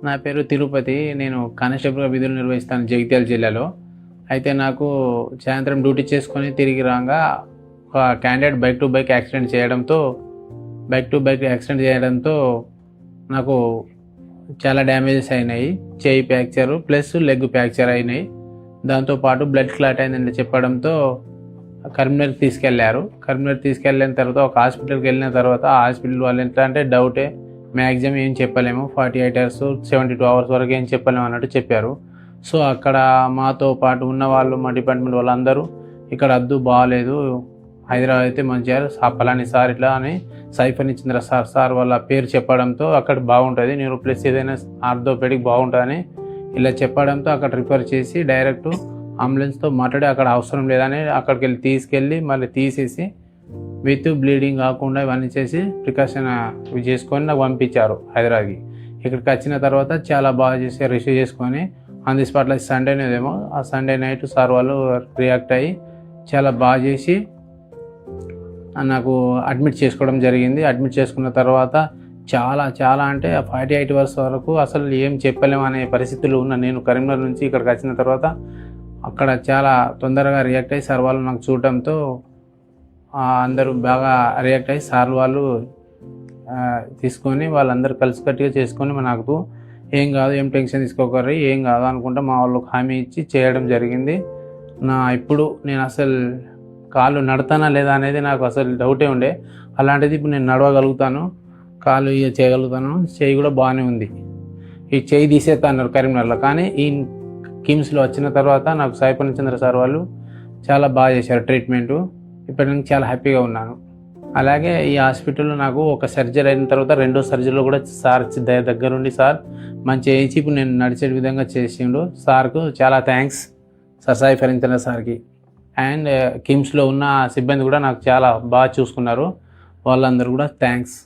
నా పేరు తిరుపతి. నేను కానిస్టేబుల్గా విధులు నిర్వహిస్తాను జగిత్యాల జిల్లాలో. అయితే నాకు సాయంత్రం డ్యూటీ చేసుకొని తిరిగి రాగా ఒక candidate bike to bike accident చేయడంతో నాకు చాలా డ్యామేజెస్ అయినాయి. చేయి ఫ్రాక్చర్ ప్లస్ లెగ్ ఫ్రాక్చర్ అయినాయి. దాంతోపాటు బ్లడ్ క్లాట్ అయిందని చెప్పడంతో కరీంనగర్ తీసుకెళ్ళిన తర్వాత ఒక హాస్పిటల్కి వెళ్ళిన తర్వాత ఆ హాస్పిటల్ వాళ్ళు ఎట్లా అంటే డౌటే, మ్యాక్సిమం ఏం చెప్పలేము, 48 hours 72 hours వరకు ఏం చెప్పలేము అన్నట్టు చెప్పారు. సో అక్కడ మాతో పాటు ఉన్న వాళ్ళు, మా డిపార్ట్మెంట్ వాళ్ళందరూ ఇక్కడ వద్దు, బాగాలేదు, హైదరాబాద్ అయితే మంచిగా పలాని సార్ ఇట్లా అని సైఫర్ సార్ వాళ్ళ పేరు చెప్పడంతో అక్కడ బాగుంటుంది, న్యూరో ప్లస్ ఏదైనా ఆర్థోపెడిక్ బాగుంటుందని ఇలా చెప్పడంతో అక్కడ రిఫర్ చేసి డైరెక్ట్ అంబులెన్స్తో మాట్లాడి అక్కడ అవసరం లేదని అక్కడికి తీసుకెళ్ళి మళ్ళీ తీసేసి విత్ బ్లీడింగ్ కాకుండా ఇవన్నీ చేసి ప్రికాషన్ చేసుకొని నాకు పంపించారు హైదరాబాద్కి. ఇక్కడికి వచ్చిన తర్వాత చాలా బాగా చేసి రిసీవ్ చేసుకొని ఆన్ ది స్పాట్లో సండేనేదేమో ఆ సండే నైట్ సార్ వాళ్ళు రియాక్ట్ అయ్యి చాలా బాగా చేసి నాకు అడ్మిట్ చేసుకోవడం జరిగింది. అడ్మిట్ చేసుకున్న తర్వాత చాలా అంటే 48 hours వరకు అసలు ఏం చెప్పలేము అనే పరిస్థితులు ఉన్న నేను కరీంనగర్ నుంచి ఇక్కడికి వచ్చిన తర్వాత అక్కడ చాలా తొందరగా రియాక్ట్ అయ్యి సార్ వాళ్ళు నాకు చూడటంతో అందరూ బాగా రియాక్ట్ అయ్యి సార్ వాళ్ళు తీసుకొని వాళ్ళందరూ కలిసికట్టుగా చేసుకొని నాకు ఏం కాదు, ఏం టెన్షన్ తీసుకోకర్రీ, ఏం కాదు అనుకుంటా మా వాళ్ళకి హామీ ఇచ్చి చేయడం జరిగింది. ఇప్పుడు నేను అసలు కాళ్ళు నడతానా లేదా అనేది నాకు అసలు డౌటే ఉండే. అలాంటిది ఇప్పుడు నేను నడవగలుగుతాను, కాళ్ళు చేయగలుగుతాను, చేయి కూడా బాగానే ఉంది. ఈ చేయి తీసేస్తా అన్నారు కరీంనగర్లో, కానీ ఈ కిమ్స్లో వచ్చిన తర్వాత నాకు సాయి పూర్ణచంద్ర సార్ వాళ్ళు చాలా బాగా చేశారు ట్రీట్మెంటు. ఇప్పుడు నేను చాలా హ్యాపీగా ఉన్నాను. అలాగే ఈ హాస్పిటల్లో నాకు ఒక సర్జరీ అయిన తర్వాత రెండో సర్జరీలో కూడా సార్ దగ్గరుండి సార్ మంచి చేయించి ఇప్పుడు నేను నడిచే విధంగా చేసిండు. సార్కు చాలా థ్యాంక్స్, సాయి పూర్ణచంద్ర సార్కి. అండ్ కిమ్స్లో ఉన్న సిబ్బంది కూడా నాకు చాలా బాగా చూసుకున్నారు, వాళ్ళందరూ కూడా థ్యాంక్స్.